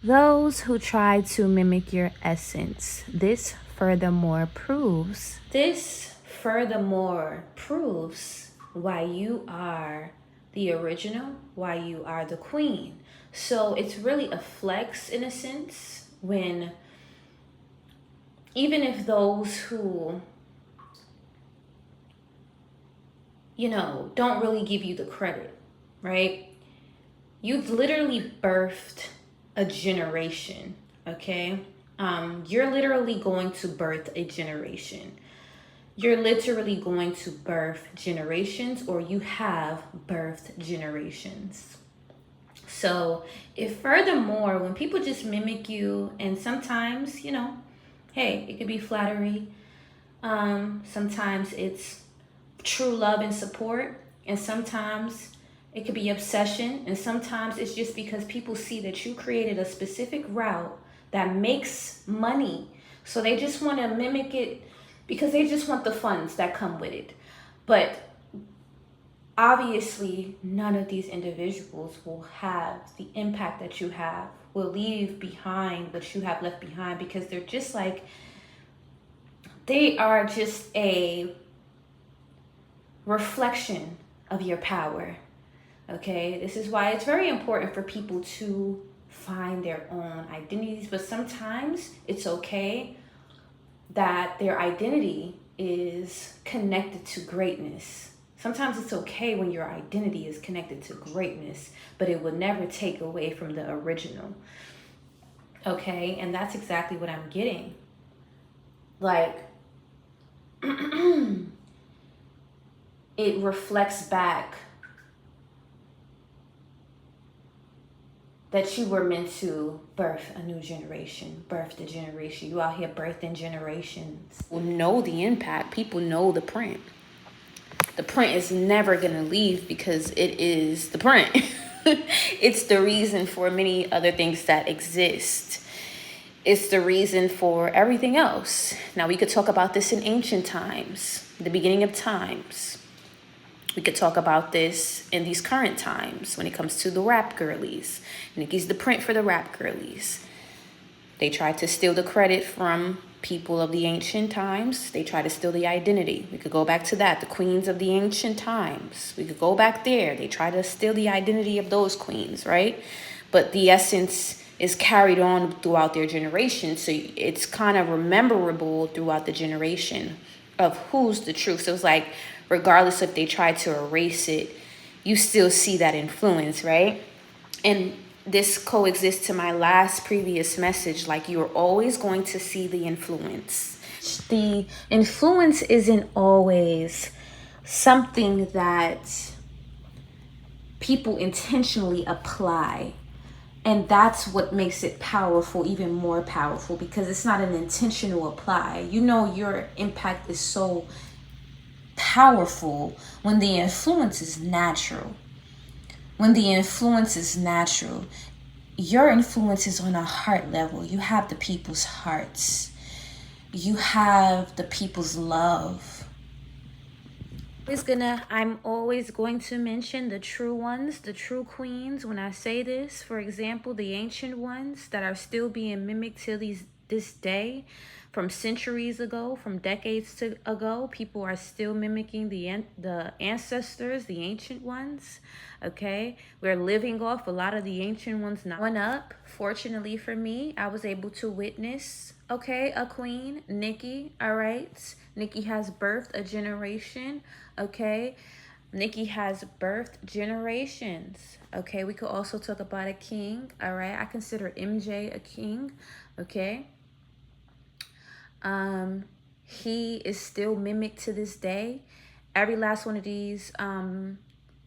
Those who try to mimic your essence, this furthermore proves why you are the original, why you are the queen. So it's really a flex in a sense when, even if those who, don't really give you the credit, right? You've literally birthed a generation, okay? You're literally going to birth a generation. You're literally going to birth generations, or you have birthed generations. So, if furthermore, when people just mimic you, and sometimes, hey, it could be flattery. Sometimes it's true love and support, and sometimes it could be obsession, and sometimes it's just because people see that you created a specific route that makes money, so they just want to mimic it because they just want the funds that come with it. But obviously, none of these individuals will have the impact that you have, will leave behind what you have left behind, because they're just like, they are just a reflection of your power. Okay, this is why it's very important for people to find their own identities, but sometimes it's okay that their identity is connected to greatness. Sometimes it's okay when your identity is connected to greatness, but it will never take away from the original. Okay, and that's exactly what I'm getting. Like, it reflects back that you were meant to birth a new generation, birth the generation. You out here birthing generations. People know the impact. People know the print. The print is never going to leave because it is the print. It's the reason for many other things that exist. It's the reason for everything else. Now, we could talk about this in ancient times, the beginning of times. We could talk about this in these current times when it comes to the rap girlies. Nicki's the print for the rap girlies. They tried to steal the credit from people of the ancient times. They tried to steal the identity. We could go back to that, the queens of the ancient times. We could go back there. They tried to steal the identity of those queens, right? But the essence is carried on throughout their generation. So it's kind of rememberable throughout the generation of who's the truth. So it's like, regardless if they try to erase it, you still see that influence, right? And this coexists to my last previous message. Like, you're always going to see the influence. The influence isn't always something that people intentionally apply. And that's what makes it powerful, even more powerful, because it's not an intentional apply. Your impact is so powerful when the influence is natural. When the influence is natural, your influence is on a heart level. You have the people's hearts. You have the people's love. I'm always going to mention the true ones, the true queens. When I say this, for example, the ancient ones that are still being mimicked till this day, from centuries ago, from decades ago, people are still mimicking the ancestors, the ancient ones. Okay, we're living off a lot of the ancient ones now. Growing up, fortunately for me, I was able to witness, a queen, Nikki. All right, Nikki has birthed a generation. Okay, Nikki has birthed generations. Okay, we could also talk about a king. All right, I consider MJ a king. Okay, he is still mimicked to this day. Every last one of these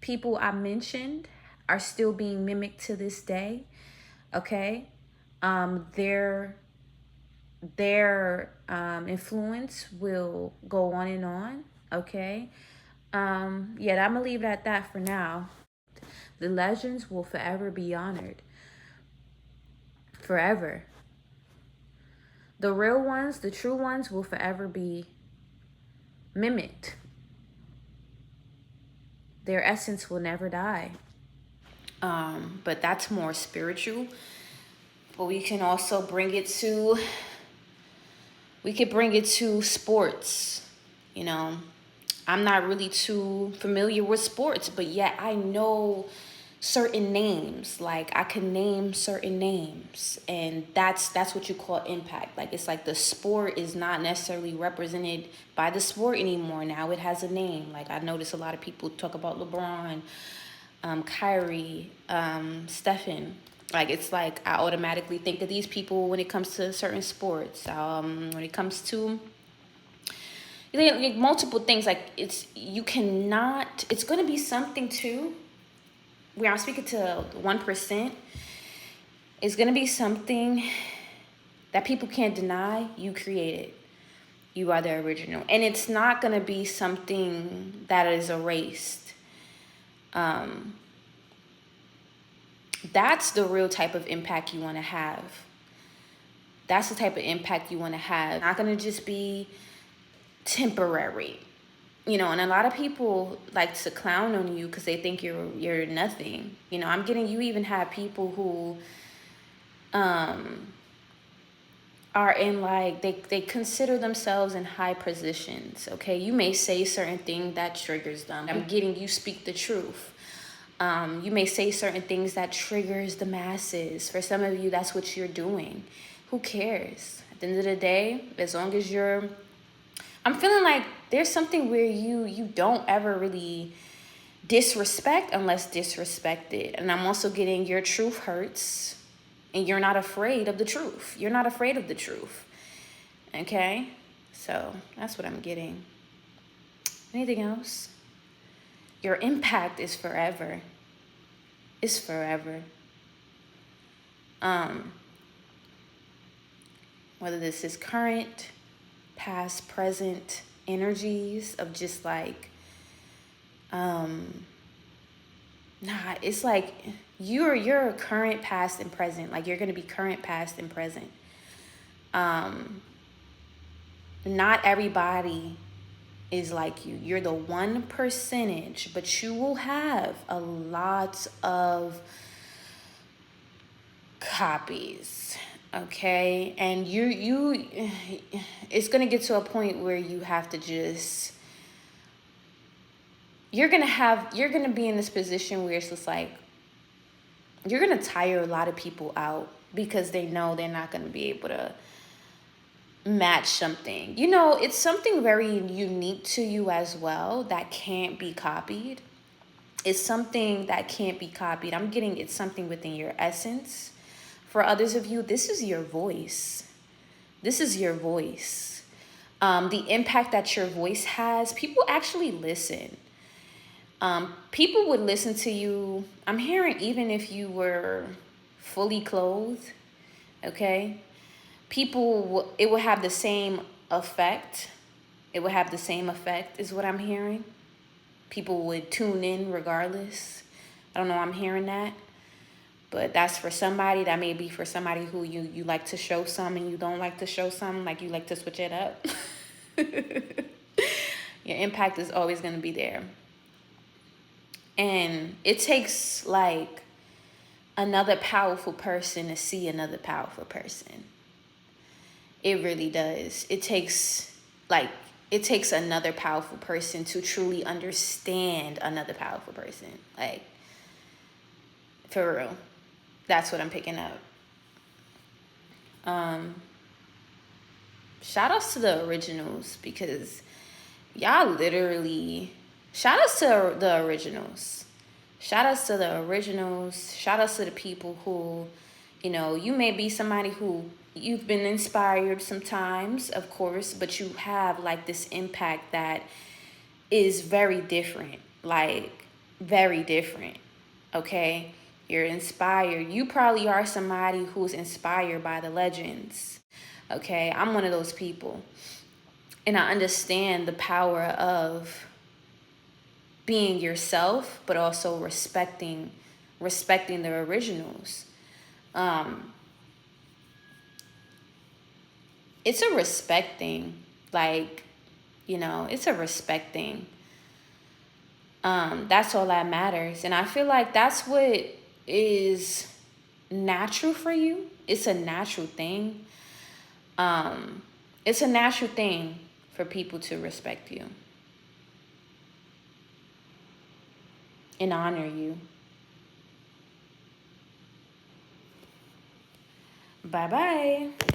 people I mentioned are still being mimicked to this day. Okay, their influence will go on and on. Okay, I'm gonna leave it at that for now. The legends will forever be honored. Forever. The real ones, the true ones, will forever be mimicked. Their essence will never die. But that's more spiritual. But we can also bring it to, sports. You know, I'm not really too familiar with sports, but yet I know certain names. Like, I can name certain names, and that's what you call impact. Like, it's like the sport is not necessarily represented by the sport anymore. Now it has a name. Like, I notice a lot of people talk about LeBron, Kyrie, Stephen. Like, it's like I automatically think of these people when it comes to certain sports. When it comes to like multiple things, like it's going to be something too, where I'm speaking to 1%, it's going to be something that people can't deny you created. You are the original. And it's not going to be something that is erased. That's the real type of impact you want to have. That's the type of impact you want to have. Not going to just be temporary. You know, and a lot of people like to clown on you because they think you're nothing. You know, you even have people who are in, like, they consider themselves in high positions, okay? You may say certain thing that triggers them. You speak the truth. You may say certain things that triggers the masses. For some of you, that's what you're doing. Who cares? At the end of the day, as long as I'm feeling like there's something where you don't ever really disrespect unless disrespected. And I'm also getting your truth hurts, and you're not afraid of the truth. You're not afraid of the truth. Okay? So that's what I'm getting. Anything else? Your impact is forever. It's forever. Whether this is current, past, present energies of just like, it's like you're current, past, and present. Like, you're going to be current, past, and present. Not everybody is like you. You're the 1%, but you will have a lot of copies, okay? And it's gonna get to a point where you have to just, you're gonna be in this position where it's just like, you're gonna tire a lot of people out because they know they're not gonna be able to match something. You know, it's something very unique to you as well that can't be copied. It's something that can't be copied. I'm getting it's something within your essence. For others of you, this is your voice. This is your voice. The impact that your voice has, people actually listen. People would listen to you. I'm hearing even if you were fully clothed, okay? It will have the same effect. It will have the same effect is what I'm hearing. People would tune in regardless. I don't know, I'm hearing that. But that's for somebody. That may be for somebody who you like to show some and you don't like to show some. Like, you like to switch it up. Your impact is always going to be there. And it takes, like, another powerful person to see another powerful person. It really does. It takes another powerful person to truly understand another powerful person. Like, for real. That's what I'm picking up. Shout outs to the originals, because y'all literally, shout outs to the originals. Shout outs to the originals. Shout outs to the people who, you know, you may be somebody who you've been inspired sometimes, of course, but you have like this impact that is very different, like very different, okay? You're inspired. You probably are somebody who's inspired by the legends, okay? I'm one of those people. And I understand the power of being yourself, but also respecting the originals. It's a respect thing. Like, you know, it's a respect thing. That's all that matters. And I feel like that's what is natural for you, It's a natural thing. It's a natural thing for people to respect you and honor you. Bye-bye.